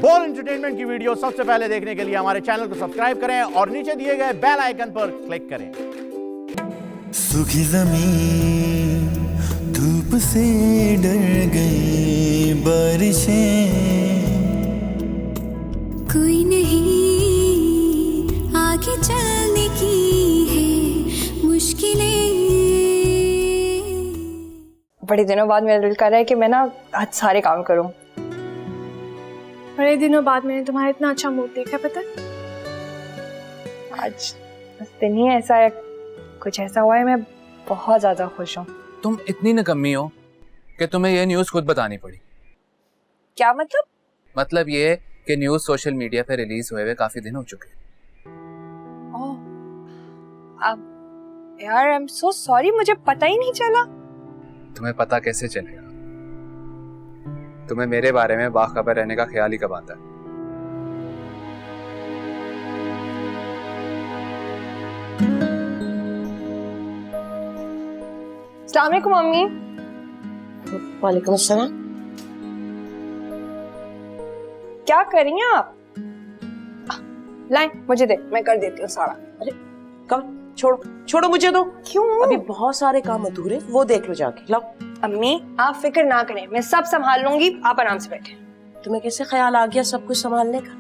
बोल एंटरटेनमेंट की वीडियो सबसे पहले देखने के लिए हमारे चैनल को सब्सक्राइब करें और नीचे दिए गए बेल आइकन पर क्लिक करें। सूखी ज़मीन धूप से डर गई, बारिशें कोई नहीं आगे चलने की है मुश्किलें। बड़े दिनों बाद मेरा दिल कर रहा है कि मैं ना आज सारे काम करूं। बड़े दिनों बाद मैंने तुम्हारा इतना अच्छा मूड देखा, पता है? आज बस दिन ही ऐसा है, कुछ ऐसा हुआ है, मैं बहुत ज्यादा खुश हूँ। तुम इतनी निकम्मी हो कि तुम्हें ये न्यूज़ खुद बतानी पड़ी। क्या मतलब? मतलब ये कि न्यूज़ सोशल मीडिया पे रिलीज हुए हुए काफी दिन हो चुके हैं। अब यार आई एम सो सॉरी, मुझे पता ही नहीं चला। तुम्हें पता कैसे चलेगा? तुम्हें मेरे बारे में बाखबर रहने का ख्याल ही कब आता है? अस्सलाम वालेकुम मम्मी। वालेकुम अस्सलाम। क्या कर रही हैं आप? लाए मुझे दे, मैं कर देती हूँ सारा। अरे कम, छोड़ो छोड़ो, मुझे दो। क्यों? अभी बहुत सारे काम अधूरे, वो देख लो जाके। लाओ। अम्मी आप फिक्र ना करें, मैं सब संभाल लूंगी, आप आराम से बैठे। तुम्हें कैसे ख्याल आ गया सब कुछ संभालने का?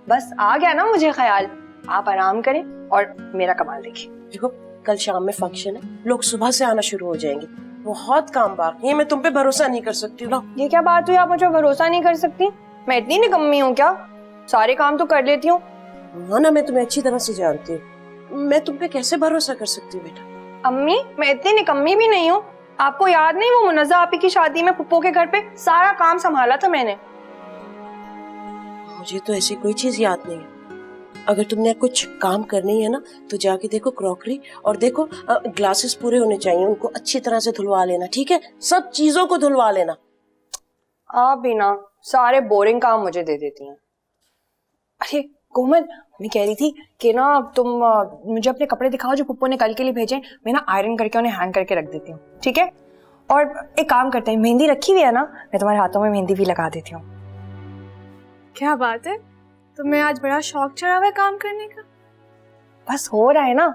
बस आ गया ना मुझे ख्याल, आप आराम करें और मेरा कमाल देखिए। देखो कल शाम में फंक्शन है, लोग सुबह से आना शुरू हो जाएंगे, बहुत काम बाकी है, मैं तुम पे भरोसा नहीं कर सकती। लाओ। ये क्या बात हुई, आप मुझे भरोसा नहीं कर सकती? मैं इतनी निकम्मी हूँ क्या? सारे काम तो कर लेती हूँ। हाँ ना, मैं तुम्हें अच्छी तरह से जानती हूँ, मैं तुम पे कैसे भरोसा कर सकती हूँ बेटा? अम्मी मैं इतनी निकम्मी भी नहीं हूँ। आपको याद नहीं, वो मुनज़्ज़ा आपी की शादी में पुप्पो के घर पे सारा काम संभाला था मैंने। मुझे तो ऐसी कोई चीज याद नहीं है। अगर तुमने कुछ काम करनी है ना तो जाके देखो क्रॉकरी, और देखो ग्लासेस पूरे होने चाहिए, उनको अच्छी तरह से धुलवा लेना, ठीक है? सब चीजों को धुलवा लेना। आप भी ना सारे बोरिंग काम मुझे दे देती हैं। अरे कोमल, मैं कह रही थी कि ना तुम मुझे अपने कपड़े दिखाओ जो पुप्पो ने कल के लिए भेजे, मैं ना आयरन करके उन्हें हैंग करके रख देती हूँ, ठीक है? और एक काम करते हैं, मेहंदी रखी हुई है ना, मैं तुम्हारे हाथों में मेहंदी भी लगा देती हूँ। क्या बात है, तुम्हें आज बड़ा शौक चढ़ा हुआ है काम करने का। बस हो रहा है ना,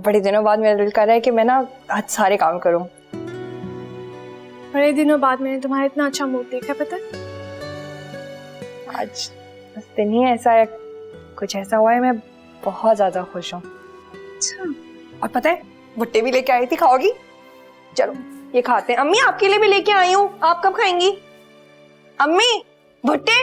बड़े दिनों बाद मेरा दिल कर रहा है कि मैं ना आज सारे काम करूं। बड़े दिनों बाद मैंने तुम्हारा इतना अच्छा मूड देखा, पता है? आज बस दिन ही ऐसा है, कुछ ऐसा हुआ है, मैं बहुत ज्यादा खुश हूँ। अच्छा। और पता है भुट्टे भी लेके आई थी, खाओगी? चलो ये खाते हैं। अम्मी आपके लिए भी लेके आई हूँ, आप कब खाएंगी? अम्मी भुट्टे।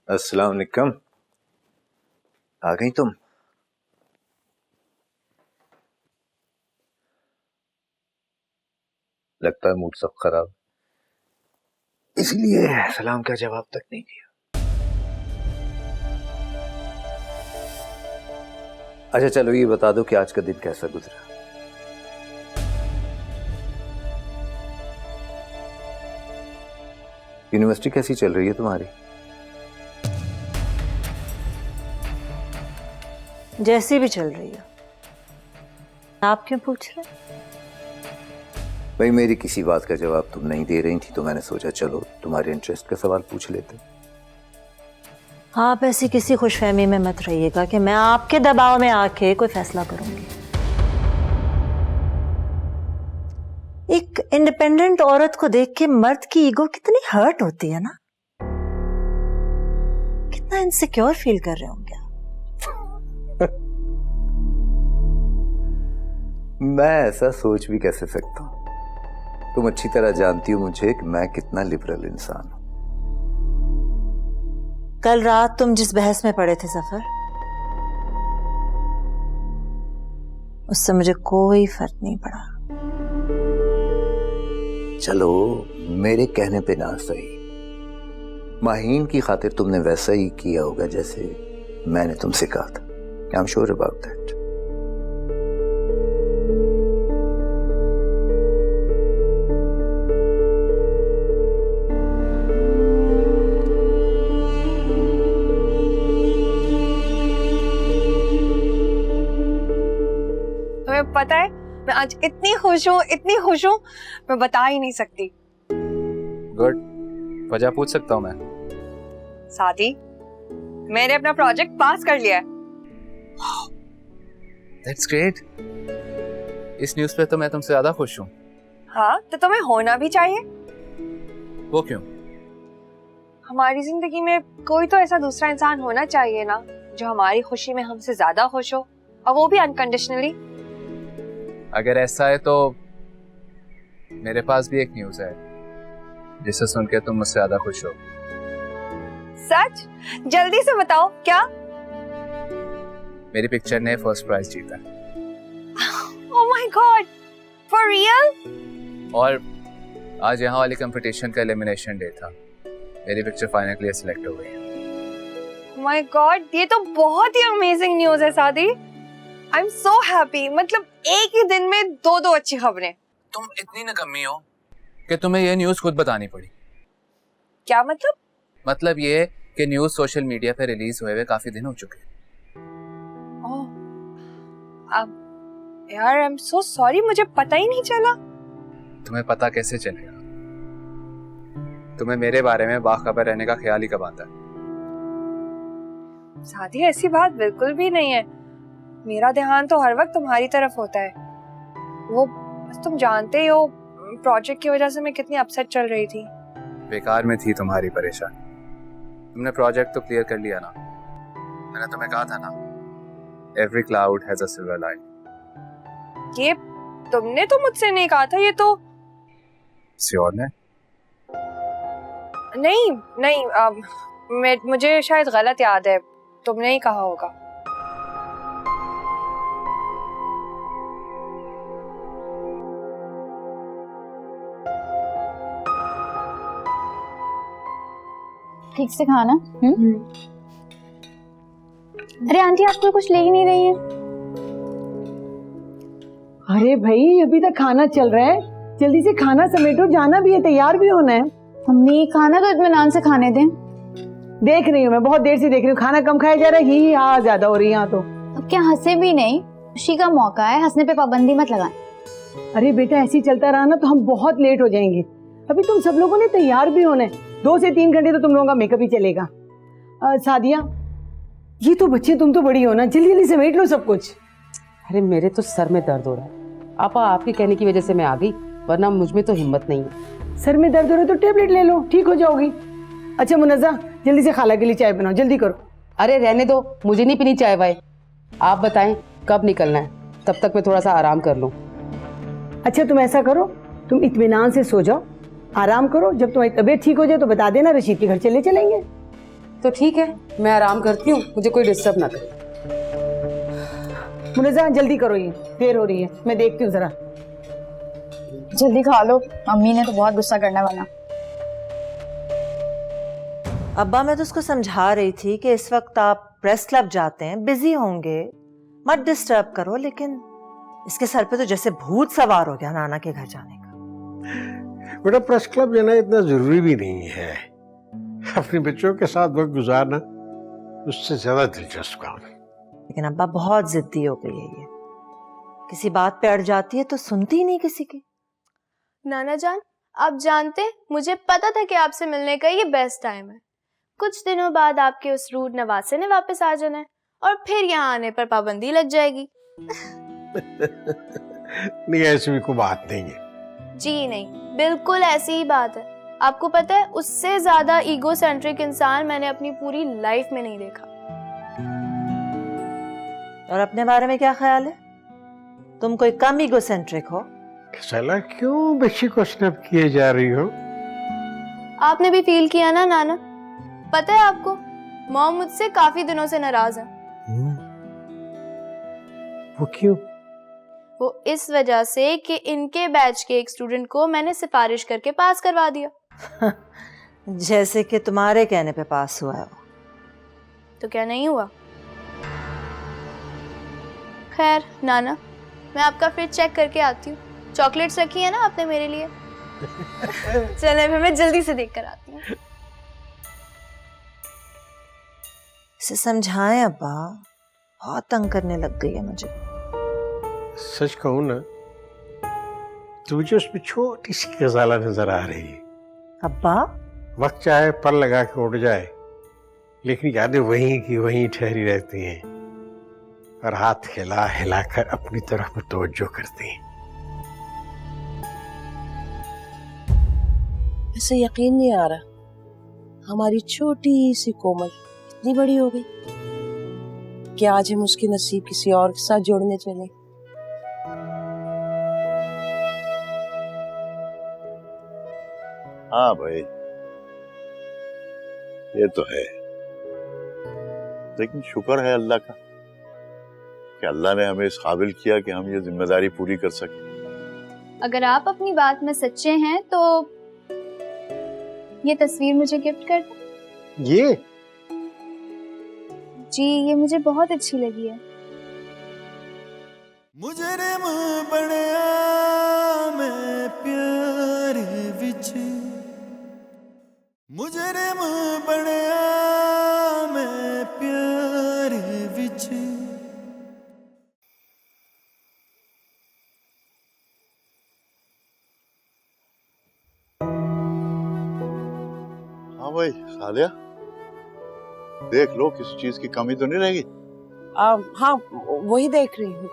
अस्सलाम वालेकुम। आ गई तुम? लगता है मूड सब खराब, इसलिए सलाम का जवाब तक नहीं दिया। अच्छा चलो ये बता दो कि आज का दिन कैसा गुजरा? यूनिवर्सिटी कैसी चल रही है तुम्हारी? जैसी भी चल रही है। आप क्यों पूछ रहे? भाई मेरी किसी बात का जवाब तुम नहीं दे रही थी, तो मैंने सोचा चलो तुम्हारे इंटरेस्ट का सवाल पूछ लेते। आप ऐसी किसी खुशफहमी में मत रहिएगा कि मैं आपके दबाव में आके कोई फैसला करूंगी। एक इंडिपेंडेंट औरत को देख के मर्द की ईगो कितनी हर्ट होती है ना, कितना इनसिक्योर फील कर रहे होंगे। मैं ऐसा सोच भी कैसे सकता हूं? तुम अच्छी तरह जानती हो मुझे कि मैं कितना लिबरल इंसान हूं। कल रात तुम जिस बहस में पड़े थे सफर, उससे मुझे कोई फर्क नहीं पड़ा। चलो मेरे कहने पे ना सही, माहीन की खातिर तुमने वैसा ही किया होगा जैसे मैंने तुमसे कहा था। I am sure about that. पता है मैं आज इतनी खुश हूँ, मैं बता ही नहीं सकती। गुड, वजह पूछ सकता हूँ मैं? सादी, मैंने अपना प्रोजेक्ट पास कर लिया है। That's great. इस न्यूज़ पे तो मैं तुमसे ज्यादा खुश हूँ। हाँ, तो तुम्हें होना भी चाहिए। वो क्यों? हमारी जिंदगी में कोई तो ऐसा दूसरा इंसान होना चाहिए ना, जो हमारी खुशी में हमसे ज्यादा खुश हो, और वो भी अनकंडीशनली। अगर ऐसा है तो मेरे पास भी एक न्यूज़ है जिसे सुन के तुम मुझसे ज्यादा खुश हो। सच? जल्दी से बताओ, क्या? मेरी पिक्चर ने फर्स्ट प्राइज जीता। Oh my God, for real? और आज यहाँ वाली कंपटीशन का एलिमिनेशन डे था। मेरी पिक्चर फाइनल के लिए सिलेक्ट हो गई। ओह माय गॉड, ये तो बहुत ही अमेजिंग न्यूज़ है सादी। I am so happy. मतलब एक ही दिन में दो अच्छी खबरें। तुम इतनी निकम्मी हो कि तुम्हें ये न्यूज़ खुद बतानी पड़ी। क्या मतलब? मतलब ये कि न्यूज़ सोशल मीडिया पे रिलीज हुए काफी दिन हो चुके हैं। यार आई एम सो सॉरी, मुझे पता ही नहीं चला। तुम्हें पता कैसे चलेगा? तुम्हें मेरे बारे में बाखबर रहने का ख्याल ही कब आता है? सादी, ऐसी बात बिल्कुल भी नहीं है। मेरा ध्यान तो हर वक्त तुम्हारी तरफ होता है। वो बस तुम जानते ही हो, प्रोजेक्ट की वजह से मैं कितनी अपसेट चल रही थी। बेकार में थी तुम्हारी परेशानी। तुमने प्रोजेक्ट तो क्लियर कर लिया ना? मैंने तुम्हें कहा था ना, every cloud has a silver lining. ये तुमने तो मुझसे नहीं कहा था, ये तो श्योर ने? नहीं, मुझे शायद गलत याद है, तुमने ही कहा होगा। ठीक से खाना। अरे आंटी, आप तो कुछ ले ही नहीं रही हैं। अरे भाई, अभी तक खाना चल रहा है, जल्दी से खाना समेटो, जाना भी है, तैयार भी होना है। मम्मी, खाना तो इत्मीनान से खाने दें। देख रही हूँ मैं, बहुत देर से देख रही हूँ, खाना कम खाया जा रहा है, ही हाँ ज्यादा हो रही है यहाँ तो। अब क्या हंसे भी नहीं, खुशी का मौका है, हंसने पे पाबंदी मत लगाएं। अरे बेटा, ऐसे ही चलता रहा ना तो हम बहुत लेट हो जाएंगे। अभी तुम सब लोगों ने तैयार भी होना है, 2 से 3 घंटे तो तुम लोगों का मेकअप ही चलेगा। सादिया, ये तो बच्चे, तुम तो बड़ी हो ना, जल्दी जल्दी समेट लो सब कुछ। अरे मेरे तो सर में दर्द हो रहा है आपा, आपके कहने की वजह से मैं आ गई, वरना मुझ में तो हिम्मत नहीं है। सर में दर्द हो रहा है तो टेबलेट ले लो, ठीक हो जाओगी। अच्छा मुनज़्ज़ा, जल्दी से खाला के लिए चाय बनाओ, जल्दी करो। अरे रहने दो, मुझे नहीं पीनी चाय वाय। आप बताएं कब निकलना है, तब तक मैं थोड़ा सा आराम कर लूं। अच्छा तुम ऐसा करो, तुम इत्मीनान से सो जाओ, आराम करो, जब तुम्हारी तबीयत ठीक हो जाए तो बता देना, रशीद के घर चले चलेंगे। तो ठीक है, मैं आराम करती हूँ, मुझे कोई डिस्टर्ब ना करे। मुनज़्ज़ा जल्दी करो, ये देर हो रही है, मैं देखती हूँ जरा। जल्दी खा लो, मम्मी ने तो बहुत गुस्सा करने वाला। अब्बा, मैं तो उसको समझा रही थी कि इस वक्त आप प्रेस क्लब जाते हैं, बिजी होंगे, मत डिस्टर्ब करो, लेकिन इसके सर पे तो जैसे भूत सवार हो गया नाना के घर जाने का। बेटा, प्रेस क्लब जाना इतना जरूरी भी नहीं है, अपने बच्चों के साथ वक्त गुजारना उससे ज्यादा दिलचस्प काम है। लेकिन अब्बा बहुत जिद्दी हो गई है ये, किसी बात पे अड़ जाती है तो सुनती ही नहीं किसी की। नाना जान, आप जानते, मुझे पता था कि आपसे मिलने का ये बेस्ट टाइम है। कुछ दिनों बाद आपके उस रूड नवासे ने वापस आ जाना है और फिर यहाँ आने पर पाबंदी लग जाएगी। नहीं, ऐसी भी कोई बात नहीं है। जी नहीं, बिल्कुल ऐसी ही बात है। आपको पता है, उससे ज्यादा ईगो सेंट्रिक इंसान मैंने अपनी पूरी लाइफ में नहीं देखा। और अपने बारे में क्या ख्याल है? तुम कोई कम ईगो सेंट्रिक हो? साला, क्यों बच्ची को स्नैप किए जा रही हो? आपने भी फील किया ना नाना? पता है आपको, मॉम मुझसे काफी दिनों से नाराज है। वो क्यों? वो इस वजह से कि इनके बैच के एक स्टूडेंट को मैंने सिफारिश करके पास करवा दिया। जैसे कि तुम्हारे कहने पे पास हुआ है। तो क्या नहीं हुआ? खैर नाना, मैं आपका फ्रिज चेक करके आती हूँ। चॉकलेट्स रखी है ना आपने मेरे लिए? चले फिर मैं जल्दी से देख कर आती हूँ। इसे समझाएं अब्बा, बहुत तंग करने लग गई है मुझे। सच कहूं ना तो मुझे उसमें छोटी सी गजाला नजर आ रही है। अब्बा वक्त चाहे पर लगा के उड़ जाए, लेकिन यादें वहीं की वहीं ठहरी रहती हैं और हाथ हिला हिला कर अपनी तरफ तवज्जो करती हैं। ऐसे यकीन नहीं आ रहा हमारी छोटी सी कोमल इतनी बड़ी हो गई कि आज हम उसकी नसीब किसी और के साथ जोड़ने चले। हाँ भाई, ये तो है, लेकिन शुक्र है अल्लाह का कि अल्लाह ने हमें इस काबिल किया कि हम ये जिम्मेदारी पूरी कर सके। अगर आप अपनी बात में सच्चे हैं तो ये तस्वीर मुझे गिफ्ट कर दें। ये जी, ये मुझे बहुत अच्छी लगी है। मुजरिम बनया मैं प्यार विच, मुजरिम बनया मैं प्यार विच। हाँ भाई सालिया, देख लो किसी चीज की कमी तो नहीं रहेगी। हाँ वही देख रही हूँ।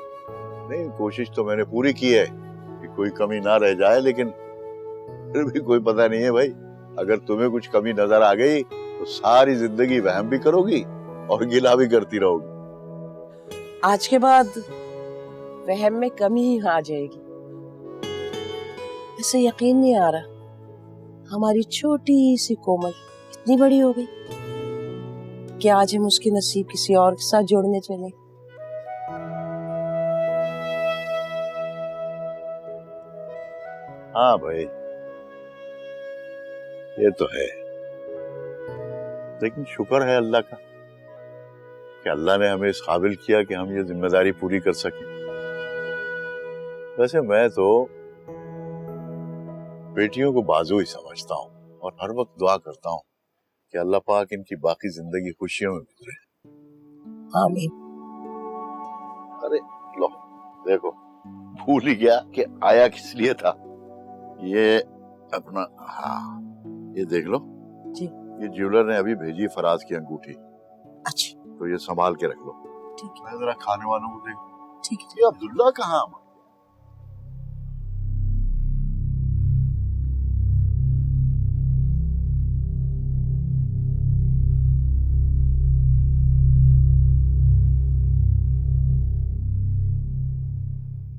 नहीं, कोशिश तो मैंने पूरी की है कि कोई कमी ना रह जाए, लेकिन फिर भी कोई पता नहीं है भाई। अगर तुम्हें कुछ कमी नजर आ गई तो सारी जिंदगी वहम भी करोगी और गिला भी करती रहोगी। आज के बाद वहम में कमी ही आ जाएगी। ऐसे यकीन नहीं आ रहा हमारी छोटी सी कोमल इतनी बड़ी हो गई कि आज हम उसकी नसीब किसी और के साथ जोड़ने चले। हाँ भाई, ये तो है, लेकिन शुक्र है अल्लाह का कि अल्लाह ने हमें इस काबिल किया कि हम ये जिम्मेदारी पूरी कर सकें। वैसे मैं तो बेटियों को बाजू ही समझता हूँ और हर वक्त दुआ करता हूँ कि अल्लाह पाक इनकी बाकी जिंदगी खुशियों में गुजरे। आमीन। अरे लो देखो, भूल ही गया कि आया किस लिए था। ये अपना, हाँ ये देख लो जी। ये ज्वेलर ने अभी भेजी फराज की अंगूठी। अच्छा, तो ये संभाल के रख लो। ठीक है। मैं जरा खाने वालों को देख। ठीक है। ये अब्दुल्ला कहाँ?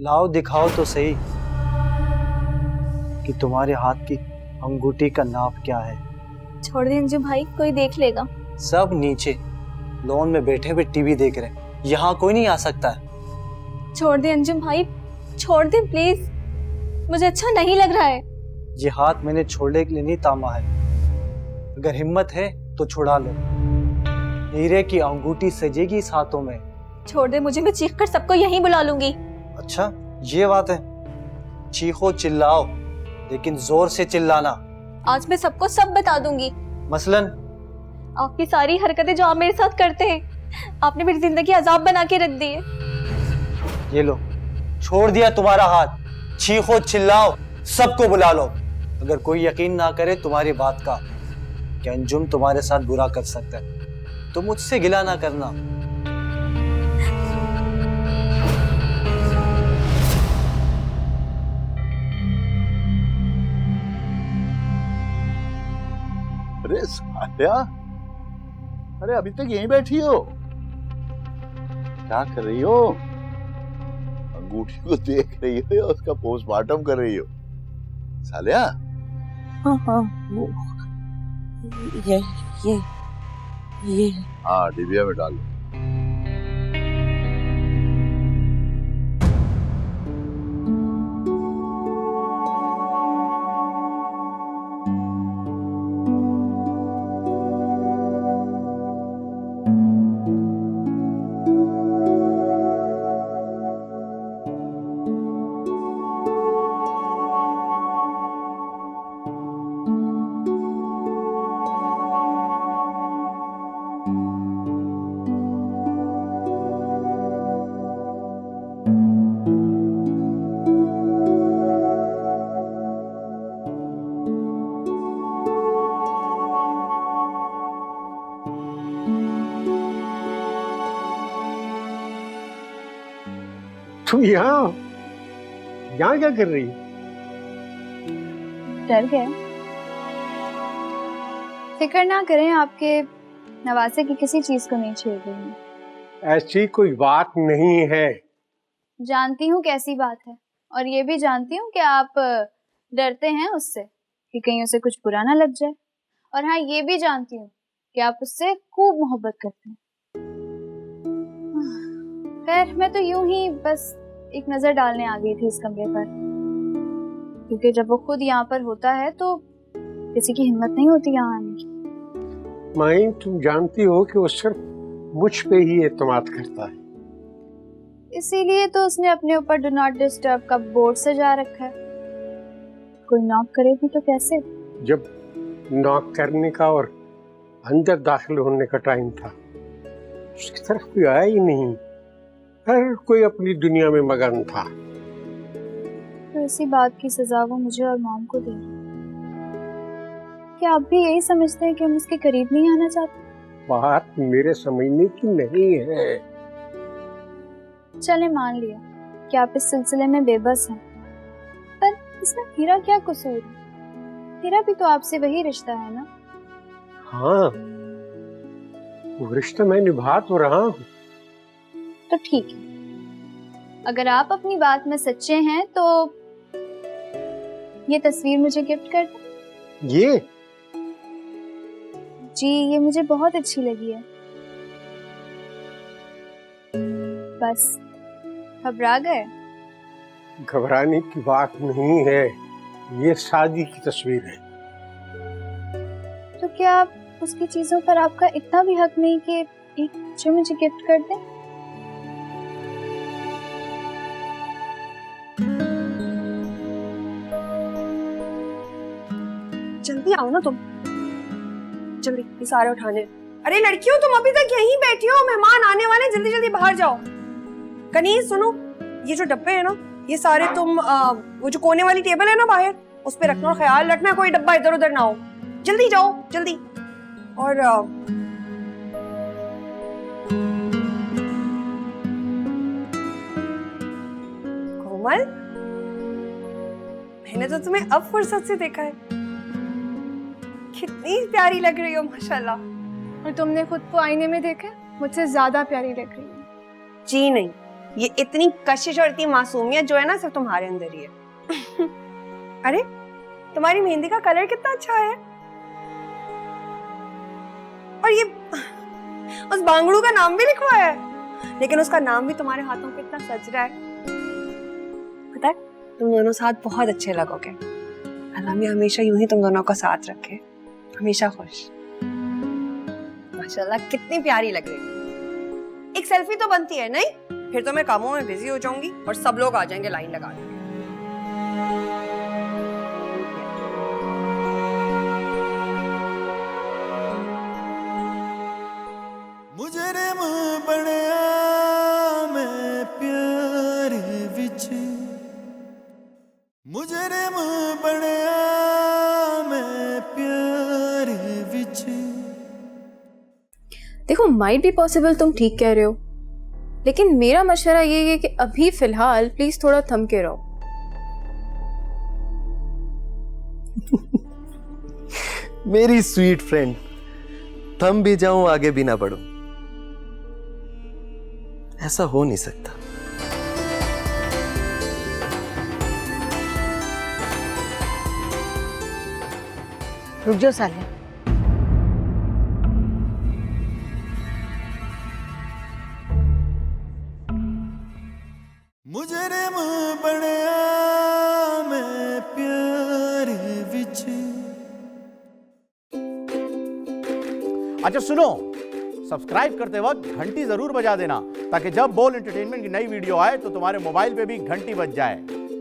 लाओ दिखाओ तो सही कि तुम्हारे हाथ की अंगूठी का नाप क्या है। छोड़ दे अंजू भाई, कोई देख लेगा। सब नीचे लॉन में बैठे हुए टीवी देख रहे हैं, यहाँ कोई नहीं आ सकता है। छोड़ दे अंजू भाई, छोड़ दे प्लीज, मुझे अच्छा नहीं लग रहा है। ये हाथ मैंने छोड़ने के लिए नहीं तामा है, अगर हिम्मत है तो छुड़ा लो। हीरे की अंगूठी सजेगी इस हाथों में। छोड़ दे मुझे, मैं चीख कर सबको यहीं बुला लूंगी। अच्छा ये बात है, चीखो चिल्लाओ लेकिन जोर से चिल्लाना। आज मैं सबको सब बता दूंगी। मसलन आपकी सारी हरकतें जो आप मेरे साथ करते हैं, आपने मेरी जिंदगी अजाब बना के रख दी है। ये लो, छोड़ दिया तुम्हारा हाथ, चीखो चिल्लाओ सबको बुला लो। अगर कोई यकीन ना करे तुम्हारी बात का कि अंजुम तुम्हारे साथ बुरा कर सकता है तो मुझसे गिला ना करना। अरे सालिया, अरे अभी तक यहीं बैठी हो? क्या कर रही हो? अंगूठी को देख रही हो या उसका पोस्टमार्टम कर रही हो? सालिया। हाँ हाँ वो ये हाँ डिबिया में डाल लो। तुम यहाँ क्या कर रही? डर गए? फिक्र ना करें, आपके नवासे की किसी चीज को नहीं छेड़ रही हूँ। ऐसी कोई बात नहीं है। जानती हूँ कैसी बात है, और ये भी जानती हूँ कि आप डरते हैं उससे कि कहीं उसे कुछ बुरा ना लग जाए, और हाँ ये भी जानती हूँ कि आप उससे खूब मोहब्बत करते हैं। खैर मैं तो यूं ही बस एक नजर डालने आ गई थी इस कमरे पर, क्योंकि जब वो खुद यहाँ पर होता है तो किसी की हिम्मत नहीं होती यहाँ आने की। माइन, तुम जानती हो कि वो सिर्फ मुझ पे ही एतमाद करता है। इसीलिए तो उसने अपने ऊपर डू नॉट डिस्टर्ब का बोर्ड सजा रखा है। कोई नॉक करे भी तो कैसे? जब नॉक करने का और अंदर दाखिल होने का टाइम था, उसकी तरफ कोई आया ही नहीं। हर कोई अपनी दुनिया में मगन था। तो इसी बात की सजा वो मुझे और मॉम को दे रही। क्या आप भी यही समझते हैं कि हम उसके करीब नहीं आना चाहते? बात मेरे समझने की नहीं है। चले मान लिया कि आप इस सिलसिले में बेबस हैं, पर इसमें हीरा क्या कसूर है? हीरा भी तो आपसे वही रिश्ता है ना? हाँ, वो रिश्ता मैं निभा तो रहा हूँ। तो ठीक है, अगर आप अपनी बात में सच्चे हैं तो ये तस्वीर मुझे गिफ्ट कर दें। ये? जी, ये मुझे बहुत अच्छी लगी है। बस घबरा गए? घबराने की बात नहीं है, ये शादी की तस्वीर है। तो क्या आप उसकी चीजों पर आपका इतना भी हक नहीं कि एक जो मुझे गिफ्ट कर दें? जल्दी आओ ना तुम, जल्दी ये सारे उठाने। अरे लड़कियों, तुम अभी तक यहीं बैठी हो, मेहमान आने वाले, जल्दी जल्दी बाहर जाओ। कनीज सुनो, ये जो डब्बे है ना, ये सारे तुम वो जो कोने वाली टेबल है ना बाहर, उस पे रखना और ख्याल रखना कोई डब्बा इधर उधर ना हो। जल्दी जाओ जल्दी। और कोमल, मैंने तो तुम्हें अब फुर्सत से देखा है। कितनी प्यारी लग रही हो माशाल्लाह। और तुमने खुद को आईने में देखा? मुझसे ज्यादा प्यारी लग रही है। जी नहीं, ये इतनी कशिश और इतनी मासूमियत जो है ना सिर्फ तुम्हारे अंदर ही है। अरे तुम्हारी मेहंदी का कलर कितना अच्छा है, और ये उस बांगड़ू का नाम भी लिखवाया है, लेकिन उसका नाम भी तुम्हारे हाथों पे इतना सज रहा है। पता है, तुम दोनों साथ बहुत अच्छे लगोगे। अल्लाह में हमेशा यूं ही तुम दोनों का साथ रखे, हमेशा खुश। माशाल्लाह कितनी प्यारी लग रही है। एक सेल्फी तो बनती है नहीं? फिर तो मैं कामों में बिजी हो जाऊंगी और सब लोग आ जाएंगे लाइन लगा के। मुजरिम बनया मैं प्यार विच, मुजरिम बनया मैं प्यार विच। देखो, माइट बी पॉसिबल तुम ठीक कह रहे हो, लेकिन मेरा मशवरा ये है कि अभी फिलहाल प्लीज थोड़ा थम के रहो। मेरी स्वीट फ्रेंड, थम भी जाऊं आगे भी ना बढ़ूं, ऐसा हो नहीं सकता। रुक जाओ साले, मुजरिम बनया मैं प्यार विच। अच्छा सुनो, सब्सक्राइब करते वक्त घंटी जरूर बजा देना, ताकि जब बोल एंटरटेनमेंट की नई वीडियो आए तो तुम्हारे मोबाइल पे भी घंटी बज जाए।